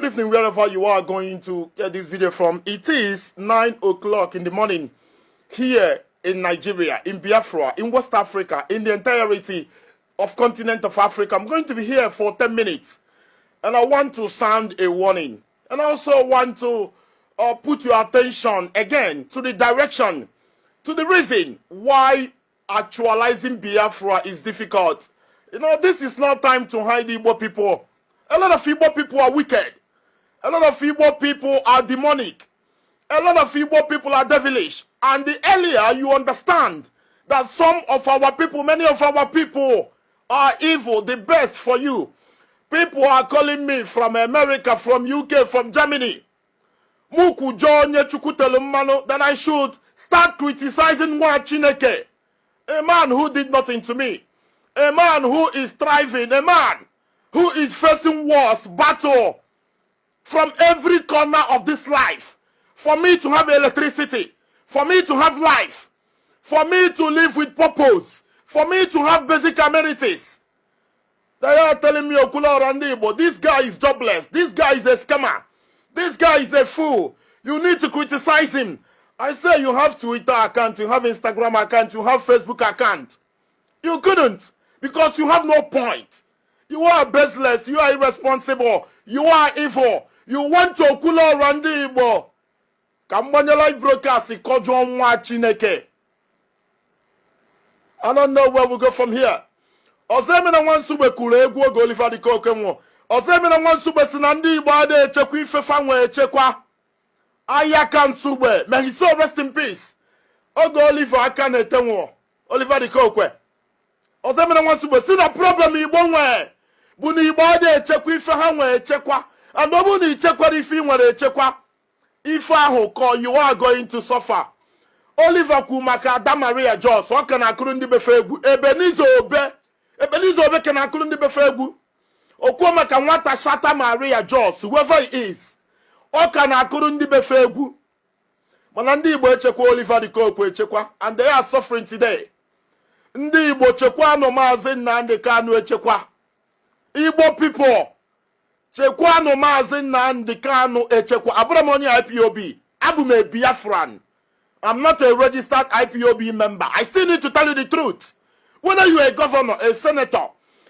Good evening, wherever you are going to get this video from. It is 9 o'clock in the morning here in Nigeria, in Biafra, in West Africa, in the entirety of continent of Africa. I'm going to be here for 10 minutes and I want to sound a warning. And I also want to put your attention again to the direction, to the reason why actualizing Biafra is difficult. You know, this is not time to hide Igbo people. A lot of Igbo people are wicked. A lot of Igbo people are demonic. A lot of Igbo people are devilish. And the earlier you understand that some of our people, many of our people are evil, the best for you. People are calling me from America, from UK, from Germany. Muku Jonye Chukutelumano, that I should start criticizing Nwachieke, a man who did nothing to me. A man who is thriving, a man who is facing wars, battle, from every corner of this life, for me to have electricity, for me to have life, for me to live with purpose, for me to have basic amenities. They are telling me, Okula Randibo, this guy is jobless, this guy is a scammer, this guy is a fool, you need to criticize him. I say you have Twitter account, you have Instagram account, you have Facebook account. You couldn't, because you have no point. You are baseless, you are irresponsible, you are evil. You want to Okula Randibo. Kambanya live broadcast, Kojo Nwachieke. I don't know where we go from here. Ozemina wan sube kule egwu oge Oliver di Kokenwo. Ozemina wan sube sinandi Igbo ade echekwa ifefa nwe echekwa. Ayaka nsube. May he so rest in peace. Oge Oliver aka na etenwo. Oliver di Kokwe. Ozemina wan sube sina problem Igbo nwe. Buni Igbo ade echekwa ifeha nwe echekwa. And nobody check if you want to check if I call you are going to suffer. Oliver Kumaka, Damaria Joss, what can I couldn't be befegu? Ebenezer Obe can I couldn't be befegu? Okoma can want a Shata Maria Joss, whoever it is. What can I couldn't be befegu? Manandi Bochekwa Oliver the Kokwe Chekwa, and they are suffering today. Ndi Bochekwa no Mazin Nande Kanu Chekwa. Igbo people. Chekwa no mazin na ndikano echekwa abramoni IPOB abume Biafran. I'm not a registered IPOB member. I still need to tell you the truth. Whether you are a governor, a senator,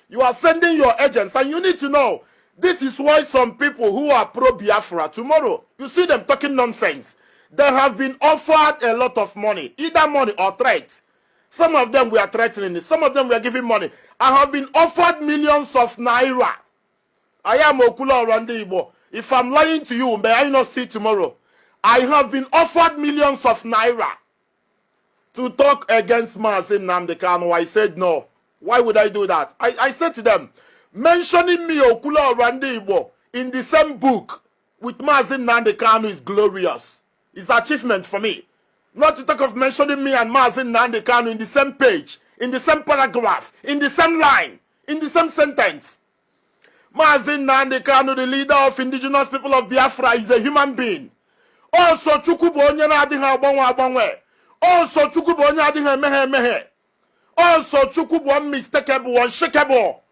you are sending your agents, and you need to know this is why some people who are pro Biafra tomorrow, you see them talking nonsense. They have been offered a lot of money, either money or threats. Some of them were threatening it, some of them were giving money. I have been offered millions of naira. I am Okula Randibo. If I'm lying to you, may I not see tomorrow? I have been offered millions of naira to talk against Mazin Nnamdi Kanu. I said no. Why would I do that? I said to them, mentioning me Okula Randibo in the same book with Mazin Nnamdi Kanu is glorious. It's an achievement for me. Not to talk of mentioning me and Mazin Nnamdi Kanu in the same page, in the same paragraph, in the same line, in the same sentence. Mazin Nnamdi Kanu, the leader of indigenous people of Biafra, is a human being. Also, Chukwubu onye na adịghị agbanwe. Also, Chukwubu onye adịghị emeghe. Also, Chukwubu unmistakable, unshakable.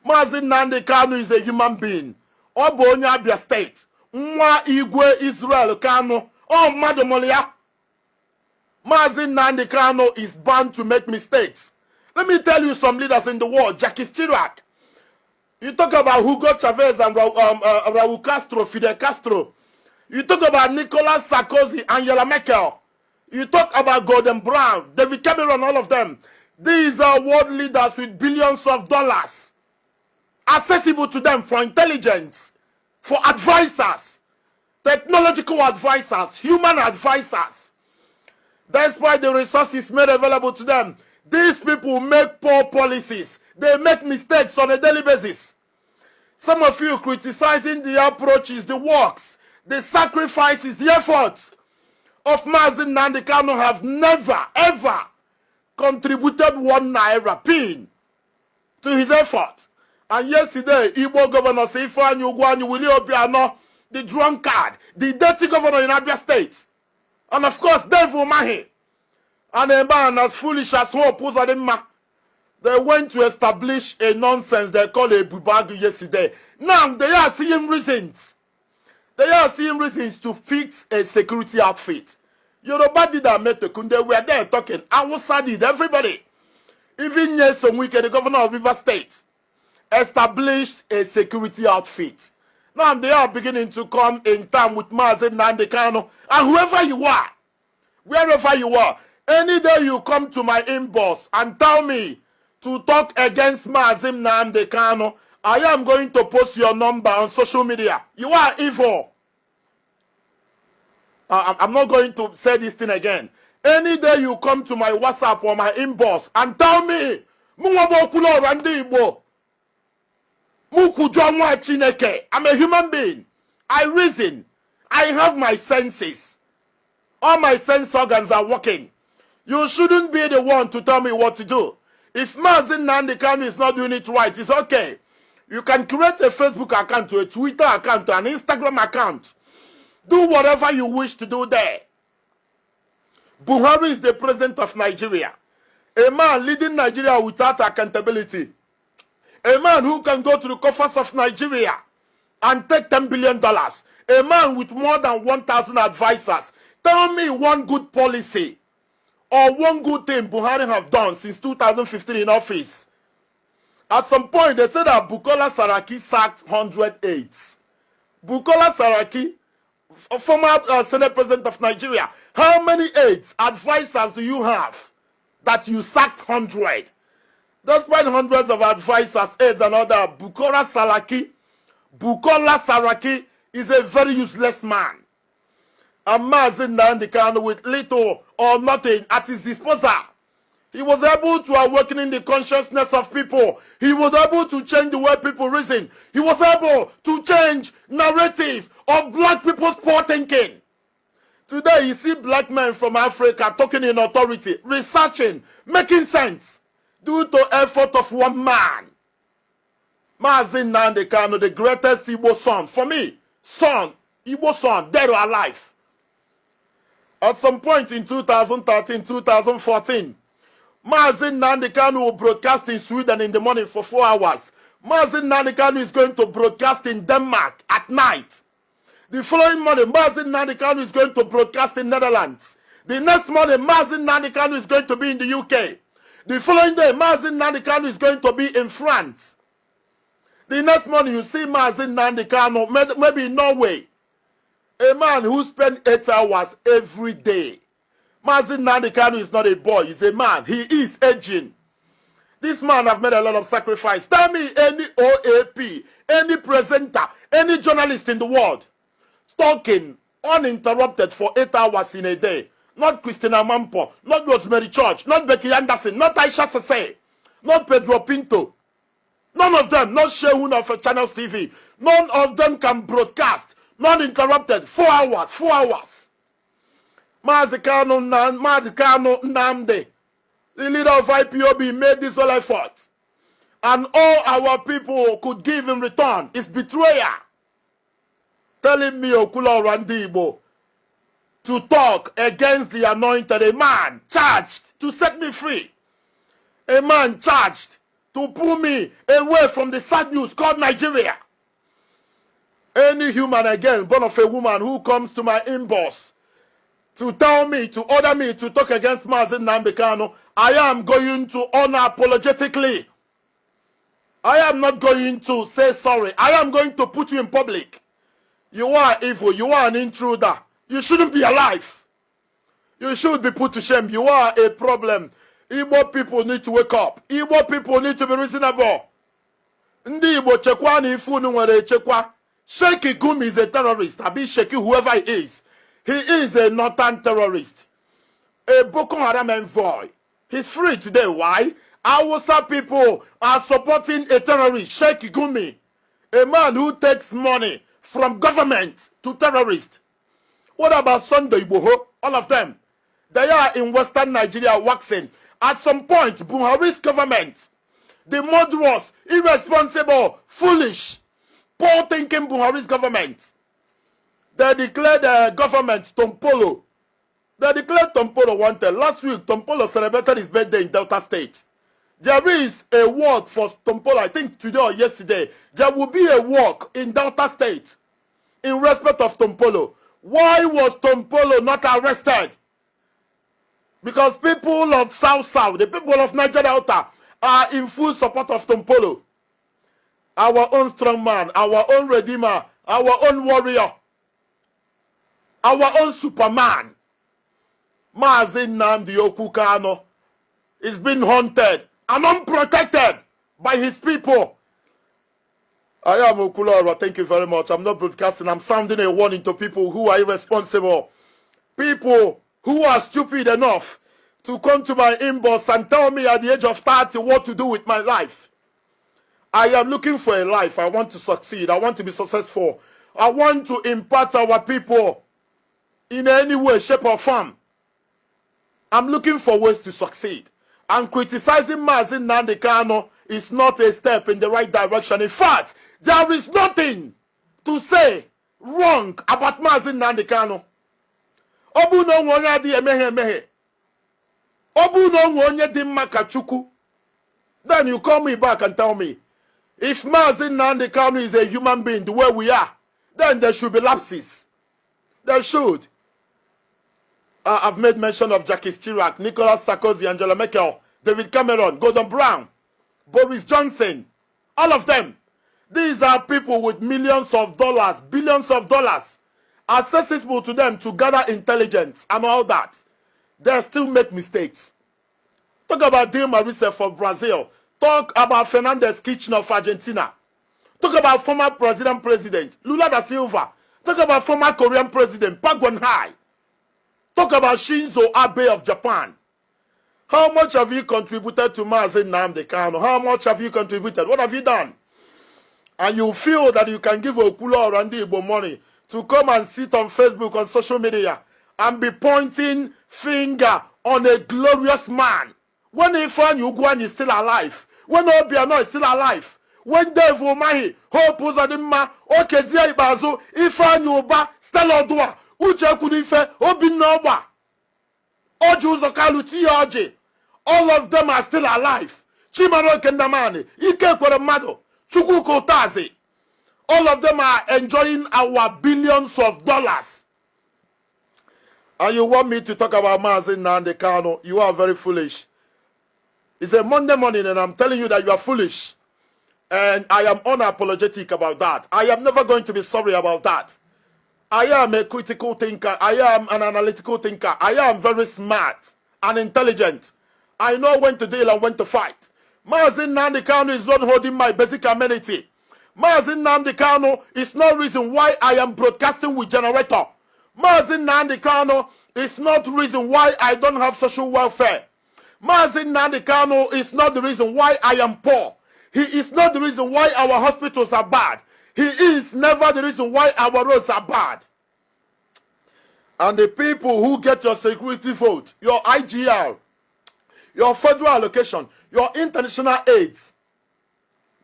Mazin Nnamdi Kanu is a human being. Obo onye Abia State. Nwa Igwe Israel Kanu. Oh, Madam Molia. Mazin Nnamdi Kanu is bound to make mistakes. Let me tell you some leaders in the world. Jacques Chirac. You talk about Hugo Chavez and Raul Castro, Fidel Castro. You talk about Nicolas Sarkozy, Angela Merkel. You talk about Gordon Brown, David Cameron, all of them. These are world leaders with billions of dollars. Accessible to them for intelligence, for advisors, technological advisors, human advisors. That's why the resources made available to them. These people make poor policies. They make mistakes on a daily basis. Some of you criticizing the approaches, the works, the sacrifices, the efforts of Mazin Nnamdi Kanu have never, ever contributed 1 naira pin to his efforts. And yesterday, Igbo Governor Ifeanyi Ugwuanyi Willie Obiano, the drunkard, the dirty governor in Abia State, and of course, Dave Umahi, and a man as foolish as Hope Uzodimma, They went to establish a nonsense they call a bubag yesterday. Now they are seeing reasons. They are seeing reasons to fix a security outfit. Yoruba did that Metekun. They were there talking. Awusa did, everybody. Even Nyesom Wike, the governor of River State, established a security outfit. Now they are beginning to come in time with Mazi Nnamdi Kanu. And whoever you are, wherever you are, any day you come to my inbox and tell me to talk against Mazi Nnamdi Kanu, I am going to post your number on social media. You are evil. I'm not going to say this thing again. Any day you come to my WhatsApp or my inbox and tell me, Nwachieke, I'm a human being. I reason. I have my senses. All my sense organs are working. You shouldn't be the one to tell me what to do. If Mazi Nnamdi Kanu is not doing it right, it's okay. You can create a Facebook account, a Twitter account, an Instagram account. Do whatever you wish to do there. Buhari is the president of Nigeria. A man leading Nigeria without accountability. A man who can go to the coffers of Nigeria and take $10 billion. A man with more than 1,000 advisors. Tell me one good policy or one good thing Buhari have done since 2015 in office. At some point, they said that Bukola Saraki sacked 100 aides. Bukola Saraki, former Senate President of Nigeria, how many aides, advisors do you have that you sacked 100? Despite hundreds of advisors, aides and other, Bukola Saraki is a very useless man. And Mazi Nnamdi Kanu with little or nothing at his disposal. He was able to awaken in the consciousness of people. He was able to change the way people reason. He was able to change narrative of black people's poor thinking. Today, you see black men from Africa talking in authority, researching, making sense, due to effort of one man. Mazi Nnamdi Kanu, the greatest Igbo son. For me, son, Igbo son, dead or alive. At some point in 2013, 2014, Mazi Nnamdi Kanu will broadcast in Sweden in the morning for 4 hours. Mazi Nnamdi Kanu is going to broadcast in Denmark at night. The following morning, Mazi Nnamdi Kanu is going to broadcast in Netherlands. The next morning, Mazi Nnamdi Kanu is going to be in the UK. The following day, Mazi Nnamdi Kanu is going to be in France. The next morning, you see Mazi Nnamdi Kanu, maybe in Norway. A man who spends 8 hours every day. Mazi Nnamdi Kanu is not a boy, he's a man. He is aging. This man have made a lot of sacrifice. Tell me any OAP, any presenter, any journalist in the world talking uninterrupted for 8 hours in a day. Not Christina Mampo, not Rosemary Church, not Becky Anderson, not Aisha Sese, not Pedro Pinto. None of them, not Shehun of Channels TV. None of them can broadcast, non-interrupted, 4 hours, 4 hours. Mazi Kanu Nnamdi, the leader of IPOB, made this whole effort. And all our people could give in return is betrayal. Telling me Okula Randibo to talk against the anointed, a man charged to set me free. A man charged to pull me away from the sad news called Nigeria. Any human again, born of a woman who comes to my inbox to tell me, to order me to talk against Mazi Nnamdi Kanu, I am going to unapologetically. I am not going to say sorry. I am going to put you in public. You are evil. You are an intruder. You shouldn't be alive. You should be put to shame. You are a problem. Igbo people need to wake up. Igbo people need to be reasonable. Ndi Igbo chekwa ni ifu nwere chekwa. Sheikh Gumi is a terrorist. Abi Sheikh whoever he is. He is a northern terrorist. A Boko Haram envoy. He's free today. Why? Hausa people are supporting a terrorist, Sheikh Gumi. A man who takes money from government to terrorists. What about Sunday Igboho? All of them. They are in Western Nigeria waxing. At some point, Buhari's government, the murderous, irresponsible, foolish, poor-thinking Buhari's government, they declared the government Tompolo. They declared Tompolo wanted. Last week, Tompolo celebrated his birthday in Delta State. There is a work for Tompolo, I think today or yesterday. There will be a work in Delta State in respect of Tompolo. Why was Tompolo not arrested? Because people of South, the people of Niger Delta are in full support of Tompolo. Our own strong man, our own redeemer, our own warrior, our own Superman. Mazi Nnamdi Kanu is being haunted and unprotected by his people. I am Okulora, thank you very much. I'm not broadcasting, I'm sounding a warning to people who are irresponsible. People who are stupid enough to come to my inbox and tell me at the age of 30 what to do with my life. I am looking for a life. I want to succeed. I want to be successful. I want to impart our people in any way, shape, or form. I'm looking for ways to succeed. And criticizing Mazi Nnamdi Kanu is not a step in the right direction. In fact, there is nothing to say wrong about Mazi Nnamdi Kanu. Obu no nwonya di emeghe. Obu no nwonya di makachuku. Then you call me back and tell me, if Mazi Nnamdi Kanu is a human being the way we are, then there should be lapses. There should. I've made mention of Jacques Chirac, Nicolas Sarkozy, Angela Merkel, David Cameron, Gordon Brown, Boris Johnson, all of them. These are people with millions of dollars, billions of dollars, accessible to them to gather intelligence and all that. They still make mistakes. Talk about Dilma Rousseff for Brazil. Talk about Fernandez Kirchner of Argentina. Talk about former President Lula da Silva. Talk about former Korean President Park Geun-hye. Talk about Shinzo Abe of Japan. How much have you contributed to Mazi Nnamdi Kanu? How much have you contributed? What have you done? And you feel that you can give Okula or Andy Igbo money to come and sit on Facebook, on social media, and be pointing finger on a glorious man. When Ifeanyi Ugwuanyi is still alive, when Obiano is still alive, when Dave Umahi, Hope Uzodimma, Okezie Ikpeazu, Ifeanyi Uba, Stella Odua, Uche Kudife, Obinna Ogba, Oji Uzor Kalu, T.I. Oji, all of them are still alive. Chimamanda Kendamani, Ike Ekweremadu, Chukwuka Utazi, all of them are enjoying our billions of dollars. And you want me to talk about Mazi Nnamdi Kanu? You are very foolish. It's a Monday morning and I'm telling you that you are foolish. And I am unapologetic about that. I am never going to be sorry about that. I am a critical thinker. I am an analytical thinker. I am very smart and intelligent. I know when to deal and when to fight. Mazi Nnamdi Kanu is not holding my basic amenity. Mazi Nnamdi Kanu is no reason why I am broadcasting with generator. Mazi Nnamdi Kanu is not the reason why I don't have social welfare. Mazi Nnamdi Kanu is not the reason why I am poor. He is not the reason why our hospitals are bad. He is never the reason why our roads are bad. And the people who get your security vote, your IGR, your federal allocation, your international aids,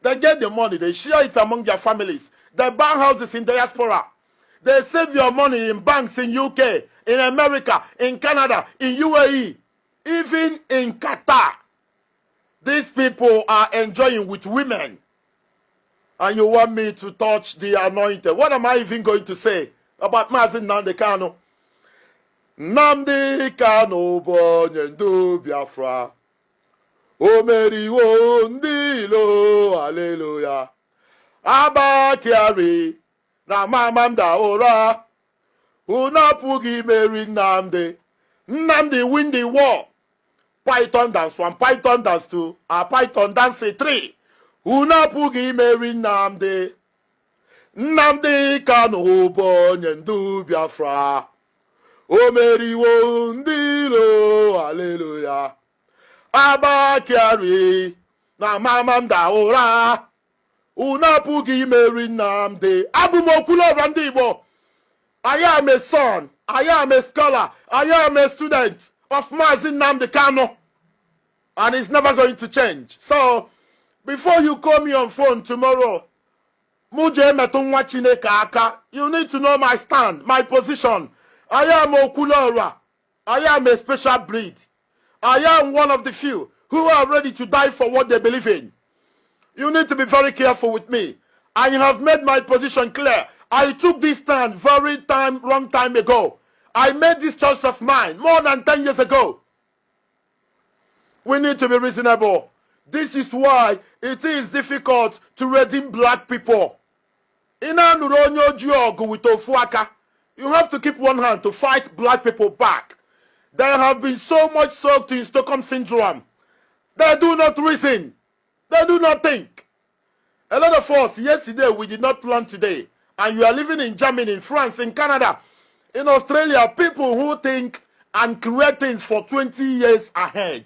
they get the money, they share it among their families. They buy houses in diaspora. They save your money in banks in UK, in America, in Canada, in UAE, even in Qatar. These people are enjoying with women. And you want me to touch the anointed. What am I even going to say about Mazi Nnamdi Kanu? Nnamdi Kanu bonye ndu Biafra. O meriwo ndilo, hallelujah. Abakiari na mamanda ora. Unapugi meri Nnamdi. Nnamdi win the war. Python dance 1, Python dance 2, Python dance 3. Unapugi meri Nnamdi. Nnamdi Kanu bonye ndu Biafra. O meriwo ndilo, hallelujah. Abakiari na mamanda ora. Unapugi meri Nnamdi. Abumokulo Ndị Igbo. I am a son, I am a scholar, I am a student of Mazi Nnamdi Kanu. And it's never going to change. So, before you call me on phone tomorrow, Muje metu Nwachieke aka, you need to know my stand, my position. I am Okulora. I am a special breed. I am one of the few who are ready to die for what they believe in. You need to be very careful with me. I have made my position clear. I took this stand long time ago. I made this choice of mine more than 10 years ago. We need to be reasonable. This is why it is difficult to redeem black people. You have to keep one hand to fight black people back. They have been so much soaked in Stockholm Syndrome. They do not reason. They do not think. A lot of us, yesterday, we did not plan today. And you are living in Germany, in France, in Canada, in Australia, people who think and create things for 20 years ahead.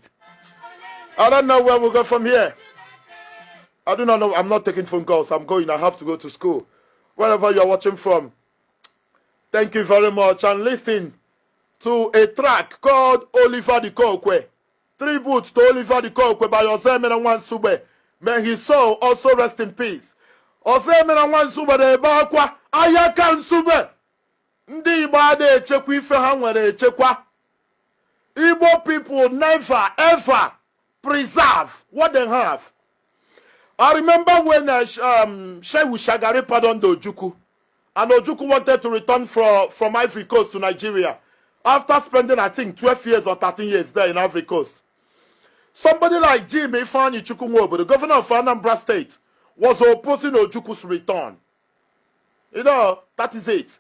I don't know where we'll go from here. I do not know. I'm not taking phone calls. I'm going. I have to go to school. Wherever you're watching from, thank you very much. And listen to a track called Oliver the Kokwe. Tribute to Oliver the Kokwe by Ozemena Nwansube. May his soul also rest in peace. Ozemena Nwansube de Bakwa Ayaka Nsube. Ndi Igbo ade echekwa ife ha nwere echekwa. Igbo people never ever preserve what they have. I remember when Shehu Shagari pardoned Ojukwu, and Ojukwu wanted to return from Ivory Coast to Nigeria after spending, I think, 12 years or 13 years there in Ivory Coast. Somebody like Jimmy Ifeanyi Chukwuemeka, the governor of Anambra State, was opposing Ojukwu's return. You know, that is it.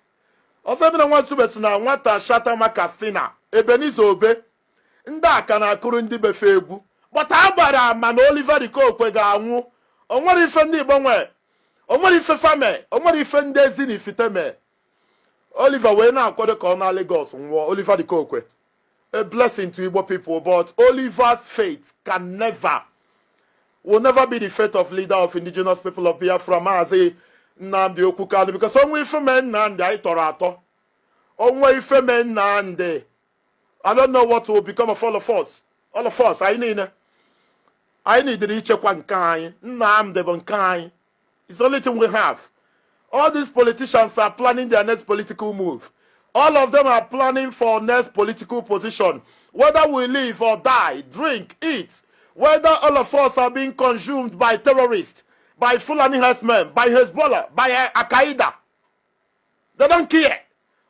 Ozemena Nwansube na nwata Shatama Castina, Ebenezer Obe, nda kana akụrụ ndị befe egwu. But abara man Oliver the Kokwe ga-anwụ. O nwere ife ndị Igbo nwe. O nwere ife fame. O nwere ife ndị ezi na ifiteme. Oliver wee na-akwado ka ọ na Lagos nwụọ. Oliver the Kokwe. A blessing to Igbo people, but Oliver's fate will never be the fate of leader of indigenous people of Biafra, Maazị Nnamdi Okukanu, because onwe ife men Nnamdi anyị tọrọ atọ. Onwe ife men Nnamdi. I don't know what will become of all of us. All of us, I need the ichekwa nke anyị. Nnamdi bụ nke anyị. It's the only thing we have. All these politicians are planning their next political move. All of them are planning for next political position. Whether we live or die, drink, eat. Whether all of us are being consumed by terrorists, by Fulani herdsmen, by Hezbollah, by Al-Qaeda. They don't care.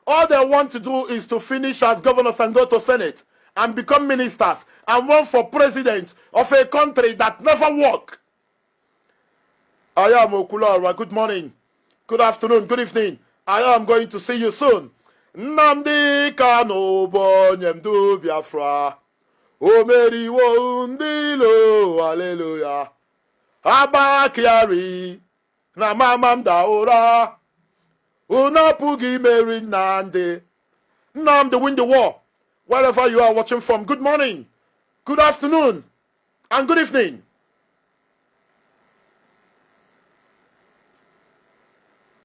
All they want to do is to finish as governors and go to Senate and become ministers and run for president of a country that never work. I am Okulara. Good morning, good afternoon, good evening. I am going to see you soon. Nnamdi Kanu bonye mdu Biafra. Omeriwo ndilo, hallelujah. Abakiari na mamam daora. Unapugi Mary Nnamdi. Nnamdi win the war. Wherever you are watching from, good morning, good afternoon, and good evening.